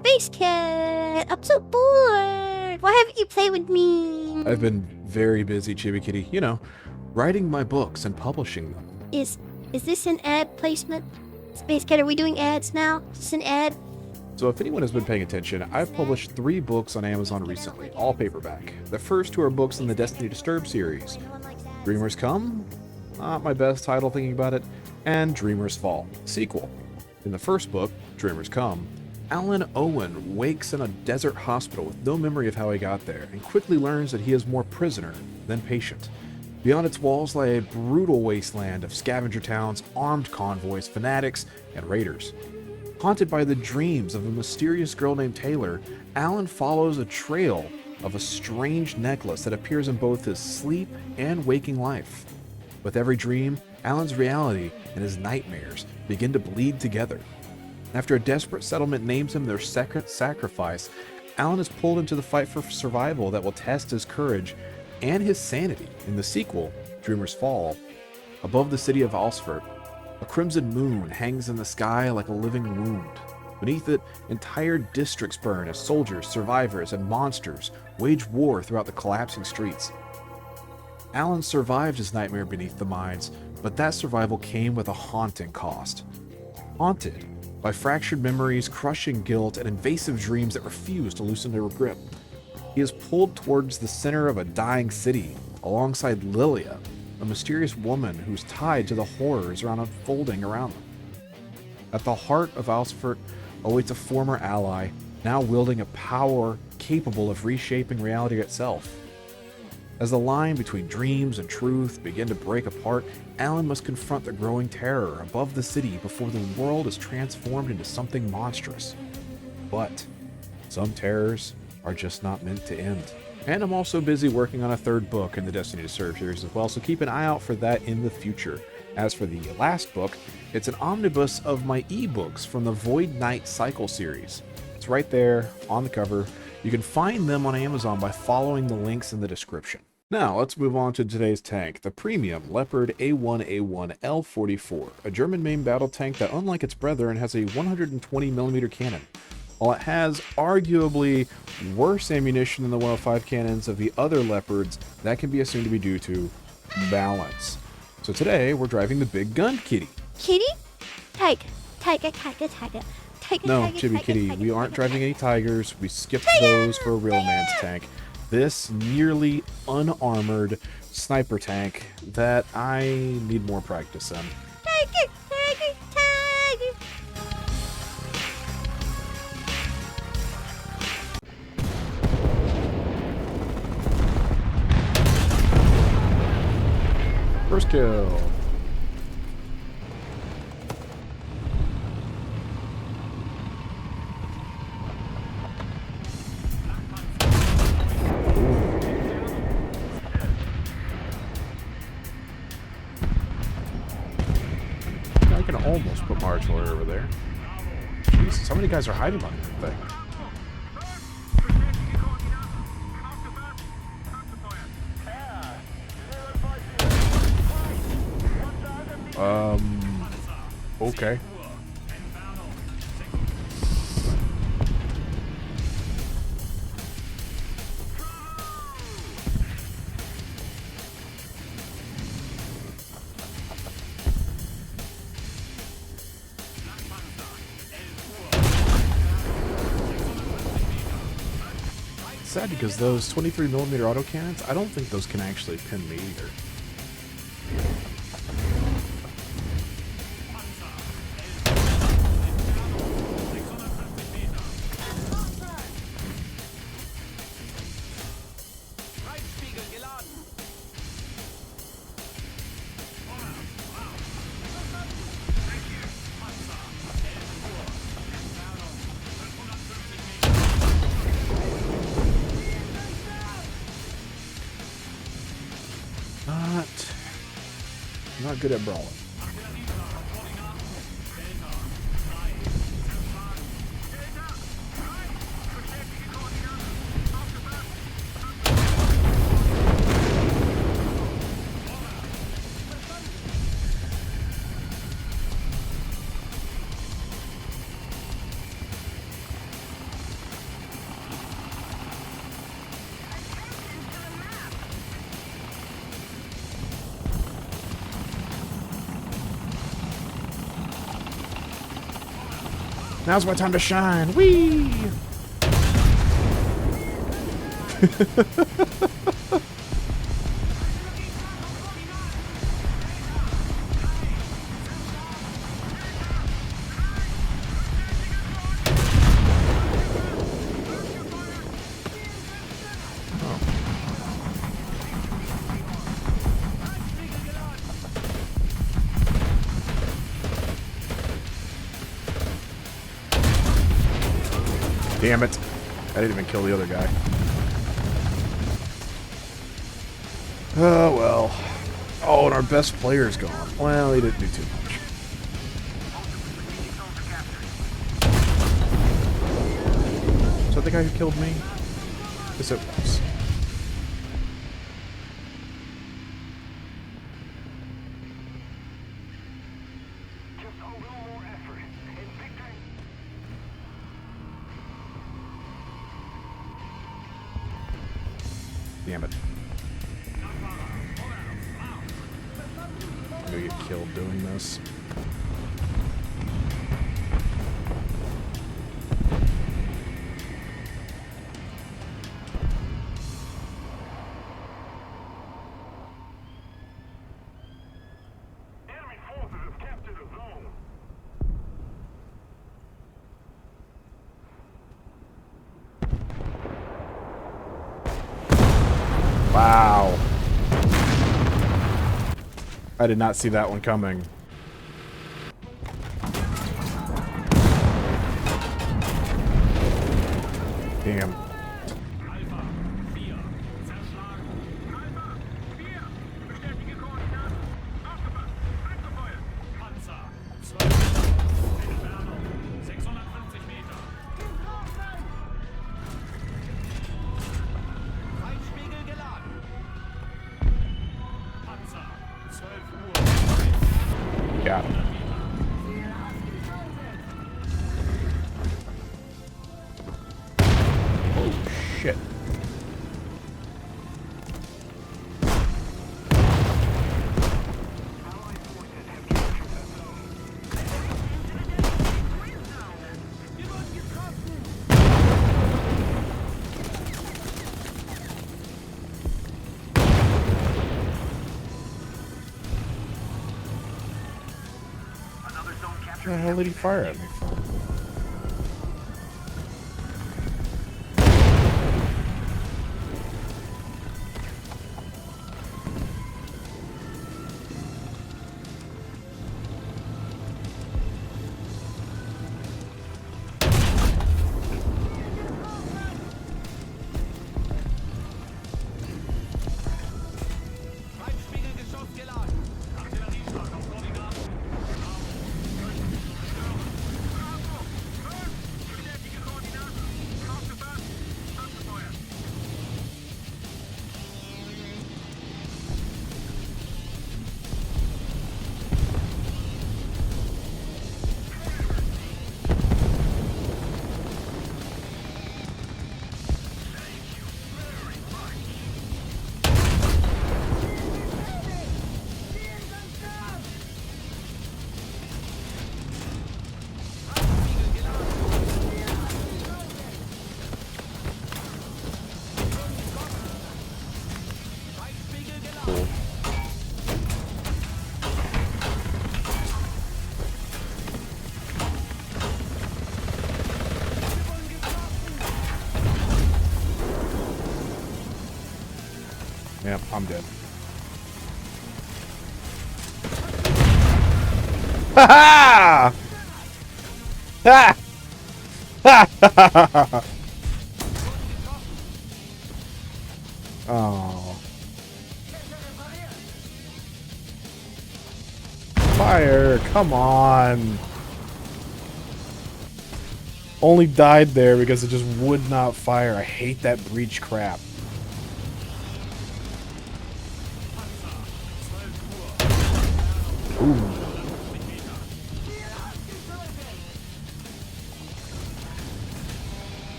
Space Cat, I'm so bored. Why haven't you played with me? I've been very busy, Chibi Kitty. You know, writing my books and publishing them. Is this an ad placement? Space Cat, are we doing ads now? Is this an ad? So if anyone has been paying attention, I've published 3 books on Amazon recently, all paperback. The first 2 are books in the Destiny Disturbed series. Dreamers Come, not my best title thinking about it, and Dreamers Fall, sequel. In the first book, Dreamers Come, Alan Owen wakes in a desert hospital with no memory of how he got there, and quickly learns that he is more prisoner than patient. Beyond its walls lay a brutal wasteland of scavenger towns, armed convoys, fanatics, and raiders. Haunted by the dreams of a mysterious girl named Taylor, Alan follows a trail of a strange necklace that appears in both his sleep and waking life. With every dream, Alan's reality and his nightmares begin to bleed together. After a desperate settlement names him their second sacrifice, Alan is pulled into the fight for survival that will test his courage and his sanity. In the sequel, Dreamers Fall, above the city of Alsford, a crimson moon hangs in the sky like a living wound. Beneath it, entire districts burn as soldiers, survivors, and monsters wage war throughout the collapsing streets. Alan survived his nightmare beneath the mines, but that survival came with a haunting cost. Haunted by fractured memories, crushing guilt, and invasive dreams that refuse to loosen their grip, he is pulled towards the center of a dying city alongside Lilia, a mysterious woman who's tied to the horrors unfolding around them. At the heart of Alsford awaits a former ally, now wielding a power capable of reshaping reality itself. As the line between dreams and truth begin to break apart, Alan must confront the growing terror above the city before the world is transformed into something monstrous. But some terrors are just not meant to end. And I'm also busy working on a 3rd book in the Destiny Disturbed series as well, so keep an eye out for that in the future. As for the last book, it's an omnibus of my ebooks from the Void Knight Cycle series. It's right there on the cover. You can find them on Amazon by following the links in the description. Now, let's move on to today's tank, the premium Leopard A1A1 L 44, a German main battle tank that, unlike its brethren, has a 120mm cannon. While it has arguably worse ammunition than the 105 cannons of the other Leopards, that can be assumed to be due to balance. So today, we're driving the big gun kitty. Kitty? Tiger. No, Chibi Kitty, we aren't driving any tigers. We skipped those for a real man's tank. This nearly unarmored sniper tank that I need more practice in. Tiger. First kill. I can almost put my artillery over there. Jesus, how many guys are hiding behind that thing? Okay. Sad because those 23mm autocannons, I don't think those can actually pin me either. Not good at brawling. Now's my time to shine. Whee! Damn it. I didn't even kill the other guy. Oh, well. Oh, and our best player's gone. Well, he didn't do too much. Is that the guy who killed me? Yes, it was. Damn it. I'm gonna get killed doing this. Enemy forces have captured a zone. Wow. I did not see that one coming. Damn. Alpha 4. Zerschlagen. Alpha 4. Bestätige Koordinaten. Aufgepasst. Abgefeuert. Panzer 12. Entfernung 650 Meter. Feindspiegel geladen. Panzer 12 Uhr. Got him. Oh, shit. Where the hell did he fire at me from? Feindspiegelgeschoss geladen. Artillerieschlag auf Koordinaten. Bestätige Koordinaten. Aufgepasst. Abgefeuert. Cool. Yep, I'm dead. Ha ha! Ha! Ha ha ha! Oh. Fire! Come on! Only died there because it just would not fire. I hate that breach crap. Ooh.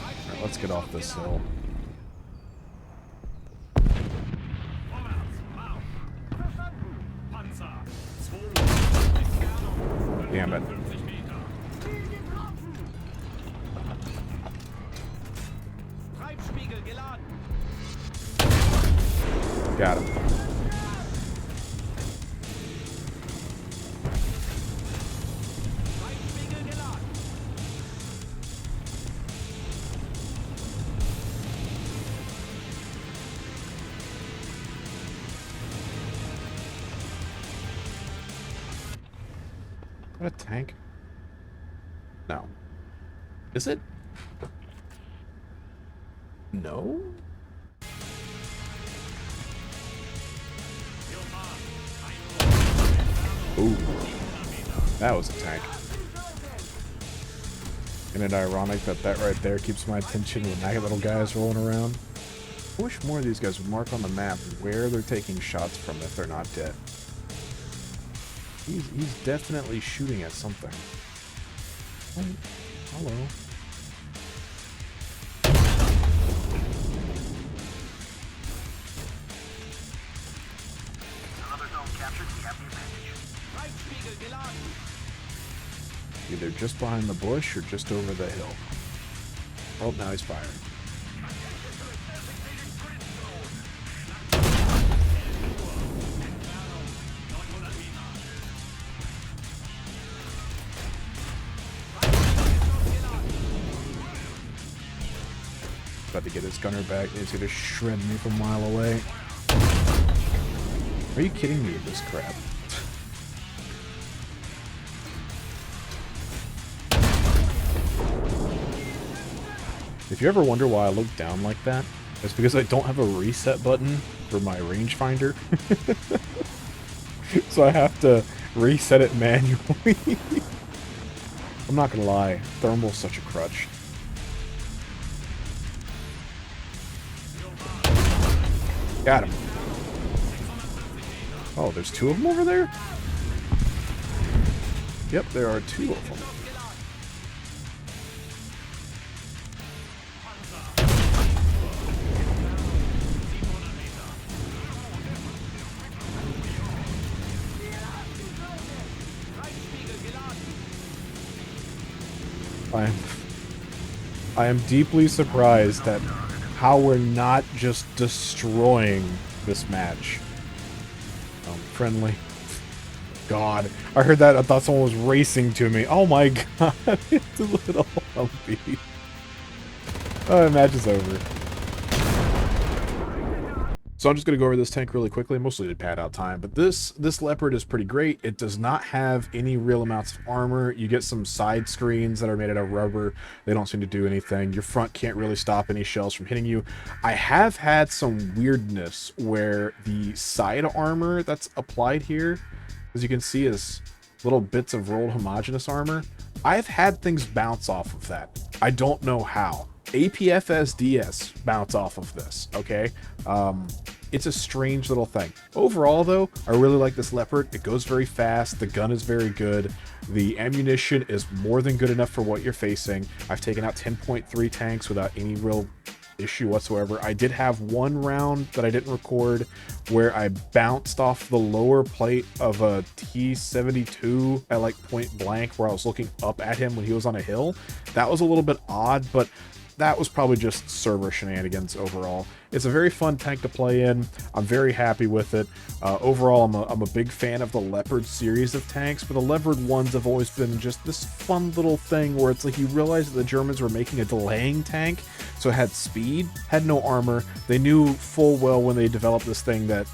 Alright, let's get off this hill. Damn it. Got him. Reitspiegel geladen. Is that a tank? No. Is it? No? Ooh. That was a tank. Isn't it ironic that that right there keeps my attention when that little guy is rolling around? I wish more of these guys would mark on the map where they're taking shots from if they're not dead. He's definitely shooting at something. Oh, hello. Another zone captured. We have the advantage. Reitspiegel geladen. Either just behind the bush or just over the hill. Oh, now he's firing. About to get his gunner back. He's gonna shred me from a mile away. Are you kidding me with this crap? If you ever wonder why I look down like that, it's because I don't have a reset button for my rangefinder. So I have to reset it manually. I'm not gonna lie, thermal's such a crutch. Got him. Oh, there's two of them over there? Yep, there are two of them. I am deeply surprised at how we're not just destroying this match. Friendly. God, I heard that. I thought someone was racing to me. Oh my god, it's a little humpy. Oh, the match is over. So I'm just going to go over this tank really quickly, mostly to pad out time. But this Leopard is pretty great. It does not have any real amounts of armor. You get some side screens that are made out of rubber. They don't seem to do anything. Your front can't really stop any shells from hitting you. I have had some weirdness where the side armor that's applied here, as you can see, is little bits of rolled homogeneous armor. I've had things bounce off of that. I don't know how. APFSDS bounce off of this, okay? It's a strange little thing. Overall, though, I really like this Leopard. It goes very fast. The gun is very good. The ammunition is more than good enough for what you're facing. I've taken out 10.3 tanks without any real issue whatsoever. I did have one round that I didn't record where I bounced off the lower plate of a T-72 at like point blank where I was looking up at him when he was on a hill. That was a little bit odd, but that was probably just server shenanigans overall. It's a very fun tank to play in. I'm very happy with it. Overall, I'm a big fan of the Leopard series of tanks, but the Leopard ones have always been just this fun little thing where it's like you realize that the Germans were making a delaying tank, so it had speed, had no armor. They knew full well when they developed this thing that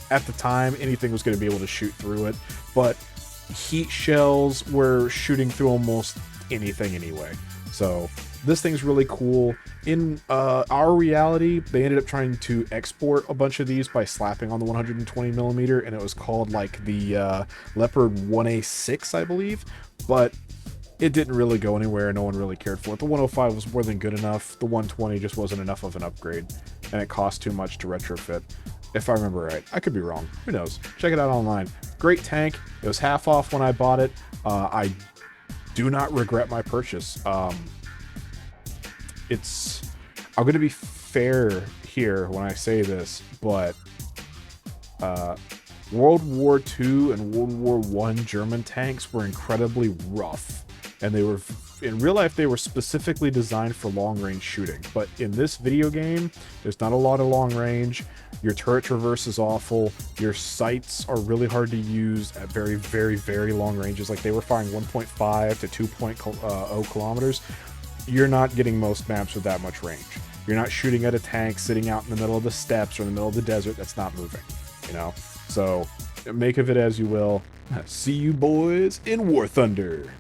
at the time anything was going to be able to shoot through it, but heat shells were shooting through almost anything anyway. So this thing's really cool. In our reality, they ended up trying to export a bunch of these by slapping on the 120mm, and it was called like the Leopard 1A6, I believe, but it didn't really go anywhere. No one really cared for it. The 105 was more than good enough. The 120 just wasn't enough of an upgrade, and it cost too much to retrofit, if I remember right. I could be wrong. Who knows? Check it out online. Great tank. It was half off when I bought it. I do not regret my purchase. I'm going to be fair here when I say this, but World War II and World War I German tanks were incredibly rough and they were in real life they were specifically designed for long range shooting. But in this video game, there's not a lot of long range. Your turret traverse is awful. Your sights are really hard to use at very, very, very long ranges. Like they were firing 1.5 to 2.0 kilometers. You're not getting most maps with that much range. You're not shooting at a tank sitting out in the middle of the steppes or in the middle of the desert that's not moving, you know? So make of it as you will. See you boys in War Thunder.